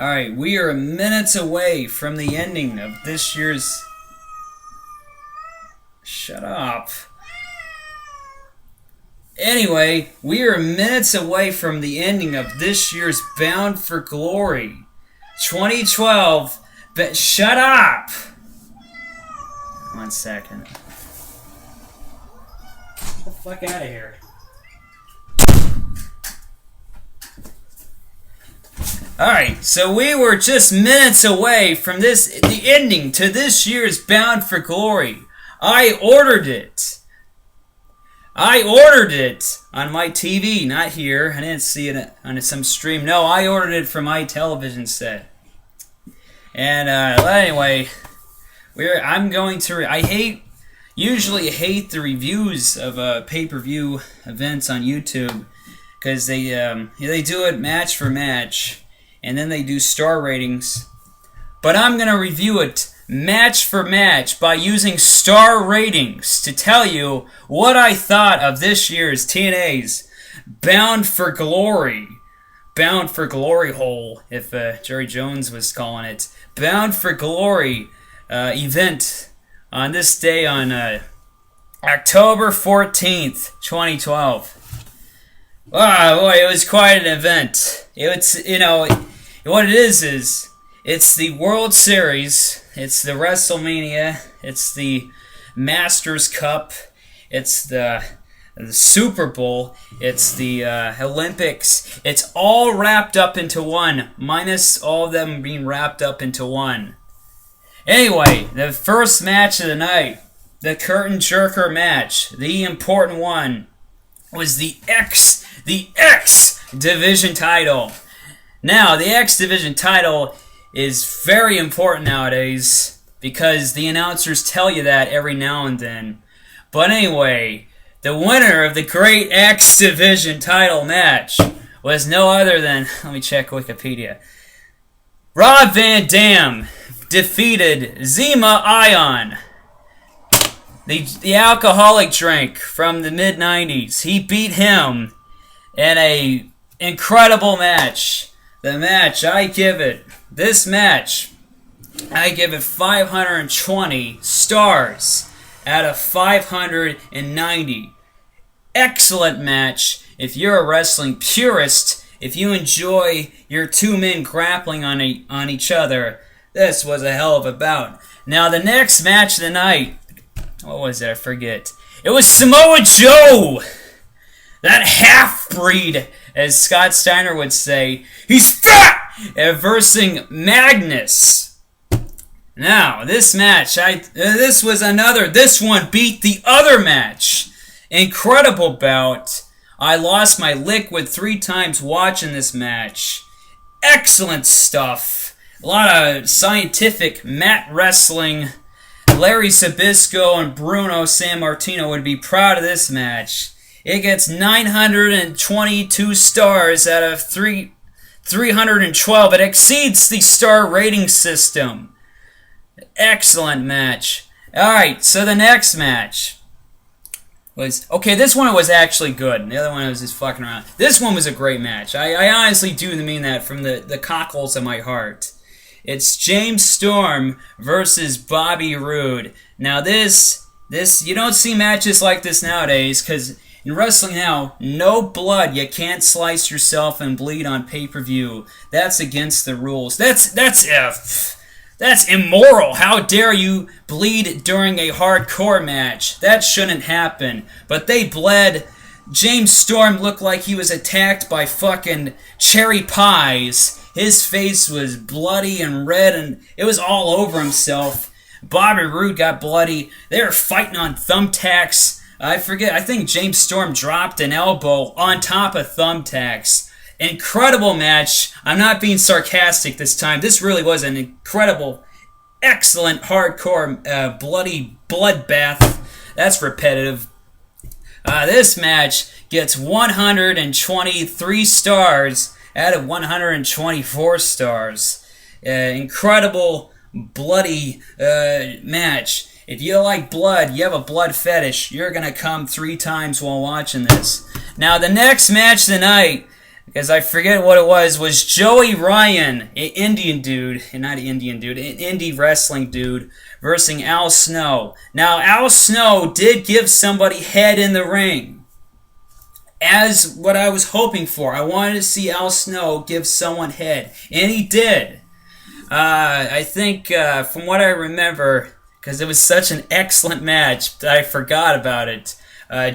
Alright, we are minutes away from the ending of this year's... Shut up. Anyway, we are minutes away from the ending of this year's Bound for Glory 2012. But shut up! 1 second. Get the fuck out of here. Alright, so we were just minutes away from the ending to this year's Bound for Glory. I ordered it on my TV, not here. I didn't see it on some stream. No, I ordered it from my television set. And anyway, I usually hate the reviews of pay-per-view events on YouTube because they do it match for match, and then they do star ratings. But I'm gonna review it match for match by using star ratings to tell you what I thought of this year's TNA's Bound for Glory. Bound for Glory hole, if Jerry Jones was calling it. Bound for Glory event on this day on October 14th, 2012. Wow, boy, it was quite an event. What it is it's the World Series, it's the WrestleMania, it's the Masters Cup, it's the Super Bowl, it's the Olympics. It's all wrapped up into one, minus all of them being wrapped up into one. Anyway, the first match of the night, the curtain jerker match, the important one, was the X Division title. Now, the X Division title is very important nowadays because the announcers tell you that every now and then. But anyway, the winner of the great X Division title match was no other than, let me check Wikipedia, Rob Van Dam defeated Zema Ion, the alcoholic drink from the mid-90s. He beat him in a incredible match. This match, I give it 520 stars out of 590. Excellent match. If you're a wrestling purist, if you enjoy your two men grappling on each other, this was a hell of a bout. Now, the next match of the night, what was it? I forget. It was Samoa Joe! That half-breed, as Scott Steiner would say. He's fat! Versing Magnus. Now, this match, this one beat the other match. Incredible bout. I lost my liquid 3 times watching this match. Excellent stuff. A lot of scientific mat wrestling. Larry Sabisco and Bruno Sammartino would be proud of this match. It gets 922 stars out of 312. It exceeds the star rating system. Excellent match. Alright, so the next match was... Okay, this one was actually good. The other one was just fucking around. This one was a great match. I honestly do mean that from the cockles of my heart. It's James Storm versus Bobby Roode. Now this you don't see matches like this nowadays, because in wrestling now, no blood. You can't slice yourself and bleed on pay-per-view. That's against the rules. That's immoral. How dare you bleed during a hardcore match? That shouldn't happen. But they bled. James Storm looked like he was attacked by fucking cherry pies. His face was bloody and red, and it was all over himself. Bobby Roode got bloody. They were fighting on thumbtacks. I think James Storm dropped an elbow on top of thumbtacks. Incredible match. I'm not being sarcastic this time. This really was an incredible, excellent, hardcore, bloody bloodbath. That's repetitive. This match gets 123 stars out of 124 stars. Incredible, bloody match. If you like blood, you have a blood fetish, you're going to come 3 times while watching this. Now, the next match tonight because I forget what it was Joey Ryan, an Indian dude, and not an Indian dude, an indie wrestling dude, versus Al Snow. Now, Al Snow did give somebody head in the ring, as what I was hoping for. I wanted to see Al Snow give someone head, and he did. I think, from what I remember, because it was such an excellent match that I forgot about it,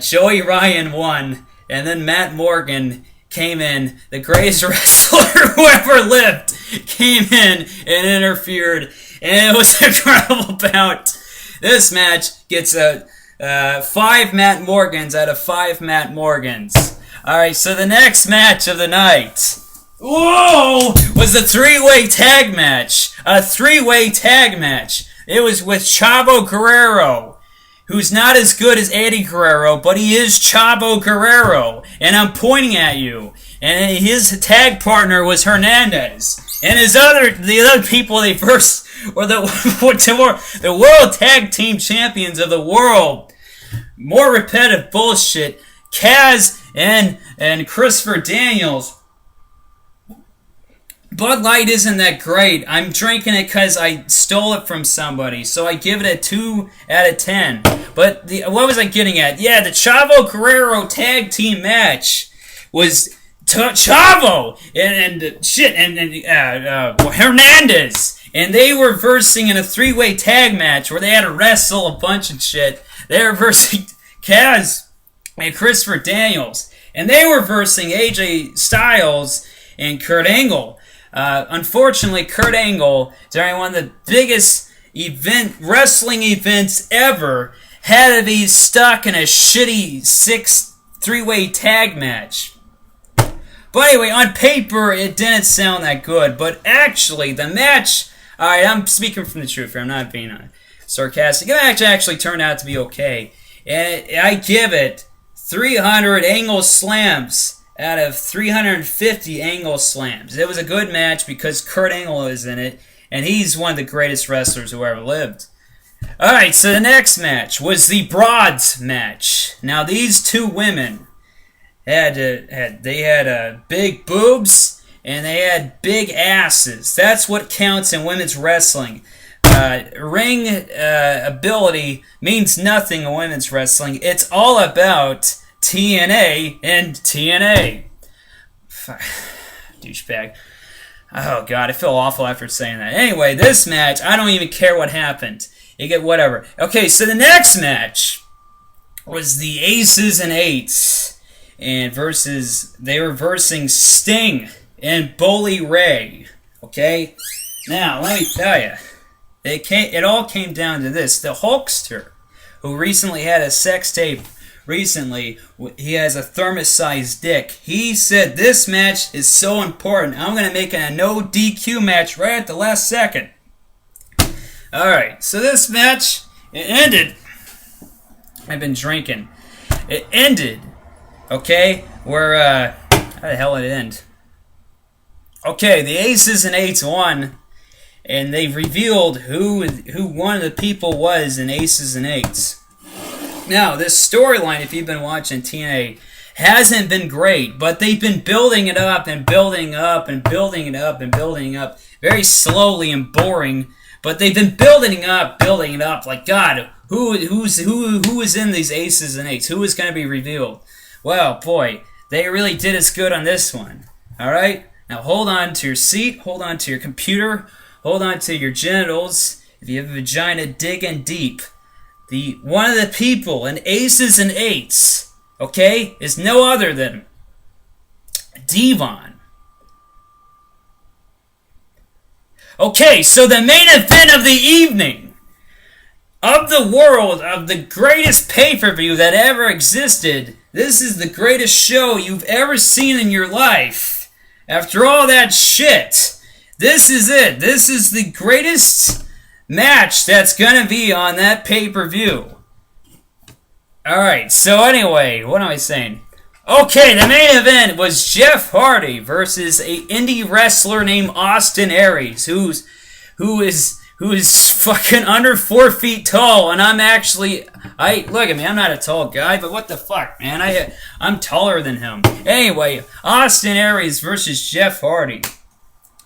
Joey Ryan won, and then Matt Morgan came in, the greatest wrestler who ever lived, came in and interfered, and it was an incredible bout. This match gets 5 Matt Morgans out of 5 Matt Morgans. Alright, so the next match of the night, whoa, was a 3-way tag match. A 3-way tag match. It was with Chavo Guerrero, who's not as good as Eddie Guerrero, but he is Chavo Guerrero, and I'm pointing at you. And his tag partner was Hernandez, and the other people they first were the world tag team champions of the world. More repetitive bullshit. Kaz and Christopher Daniels. Bud Light isn't that great. I'm drinking it because I stole it from somebody, so I give it a 2 out of 10. But what was I getting at? Yeah, the Chavo Guerrero tag team match was Chavo and Hernandez, and they were versing in a 3-way tag match where they had to wrestle a bunch of shit. They were versing Kaz and Christopher Daniels, and they were versing AJ Styles and Kurt Angle. Unfortunately, Kurt Angle, during one of the biggest wrestling events ever, had to be stuck in a shitty 3-way tag match. But anyway, on paper, it didn't sound that good. But actually, the match... Alright, I'm speaking from the truth here. I'm not being sarcastic. The match actually turned out to be okay. And I give it 300 angle slams out of 350 angle slams. It was a good match because Kurt Angle is in it, and he's one of the greatest wrestlers who ever lived. Alright, so the next match was the Broads match. Now, these two women had big boobs, and they had big asses. That's what counts in women's wrestling. Ring ability means nothing in women's wrestling. It's all about TNA and TNA. Douchebag. Oh god, I feel awful after saying that. Anyway, this match, I don't even care what happened. You get whatever. Okay, so the next match was the Aces and Eights, and they were versing Sting and Bully Ray. Okay? Now, let me tell you, it all came down to this. The Hulkster, who recently had a sex tape, he has a thermos-sized dick. He said this match is so important, I'm going to make it a no DQ match right at the last second. Alright, so this match, it ended. I've been drinking. It ended, okay, where, how the hell did it end? Okay, the Aces and Eights won, and they revealed who one of the people was in Aces and Eights. Now, this storyline, if you've been watching TNA, hasn't been great, but they've been building it up and building up and building it up and building it up very slowly and boring, but they've been building it up like, God, who is in these Aces and Eights? Who is going to be revealed? Well, boy, they really did us good on this one. Alright? Now hold on to your seat, hold on to your computer, hold on to your genitals. If you have a vagina, dig in deep. One of the people in Aces and Eights, okay, is no other than Devon. Okay, so the main event of the evening, of the world, of the greatest pay-per-view that ever existed, this is the greatest show you've ever seen in your life. After all that shit, this is it. This is the greatest match that's gonna be on that pay-per-view. Alright, so anyway, what am I saying? Okay, the main event was Jeff Hardy versus an indie wrestler named Austin Aries, who who is fucking under 4 feet tall, and I'm actually, look at me, I'm not a tall guy, but what the fuck, man, I'm taller than him. Anyway, Austin Aries versus Jeff Hardy.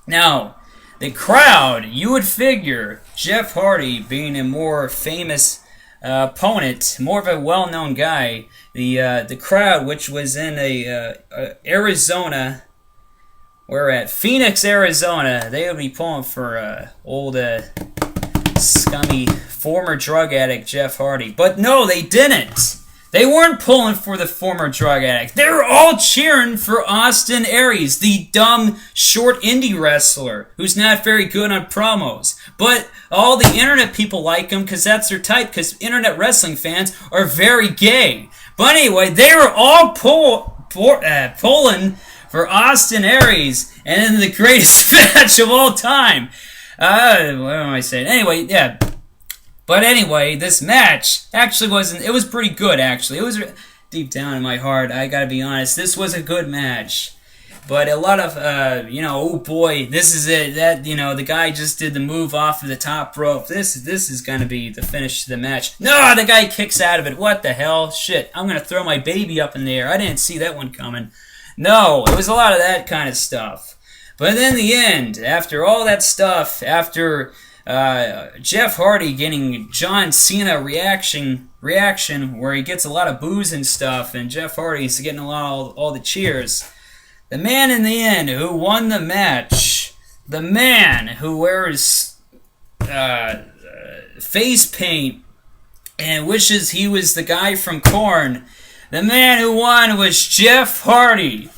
Now, the crowd, you would figure Jeff Hardy being a more famous opponent, more of a well-known guy, the crowd, which was in Arizona, we're at Phoenix, Arizona, they would be pulling for old scummy former drug addict Jeff Hardy. But no, they didn't. They weren't pulling for the former drug addict. They were all cheering for Austin Aries, the dumb, short indie wrestler who's not very good on promos. But all the internet people like him because that's their type, because internet wrestling fans are very gay. But anyway, they were all pulling for Austin Aries, and in the greatest match of all time. What am I saying? Anyway, yeah. But anyway, this match actually wasn't... It was pretty good, actually. It was deep down in my heart, I gotta be honest. This was a good match. But a lot of, oh boy, this is it. That, the guy just did the move off of the top rope. This is gonna be the finish to the match. No, the guy kicks out of it. What the hell? Shit, I'm gonna throw my baby up in the air. I didn't see that one coming. No, it was a lot of that kind of stuff. But in the end, after all that stuff, after... Jeff Hardy getting John Cena reaction where he gets a lot of boos and stuff, and Jeff Hardy's getting all the cheers. The man in the end who won the match, the man who wears face paint and wishes he was the guy from Korn, the man who won was Jeff Hardy.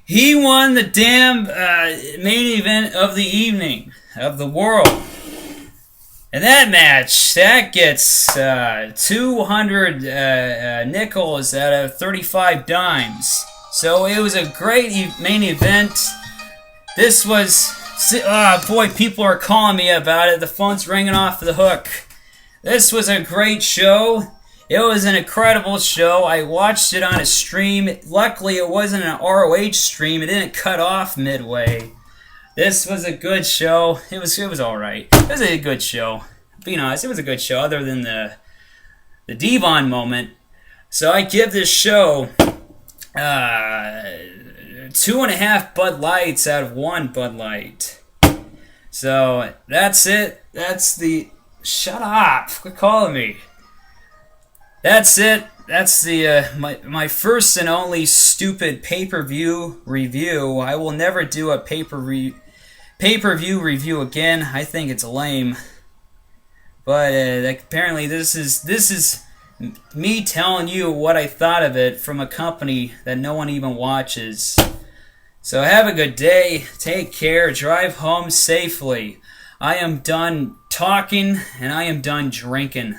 He won the damn main event of the evening, of the world. And that match, that gets 200 nickels out of 35 dimes. So it was a great main event. This was... boy, people are calling me about it. The phone's ringing off the hook. This was a great show. It was an incredible show. I watched it on a stream. Luckily, it wasn't an ROH stream. It didn't cut off midway. This was a good show. It was all right. It was a good show. Being honest, it was a good show, other than the Devon moment. So I give this show 2.5 Bud Lights out of 1 Bud Light. So that's it. That's the... Shut up! Quit calling me. That's it. That's the my first and only stupid pay-per-view review. I will never do a pay-per-view review again. I think it's lame. But apparently this is me telling you what I thought of it from a company that no one even watches. So have a good day. Take care. Drive home safely. I am done talking and I am done drinking.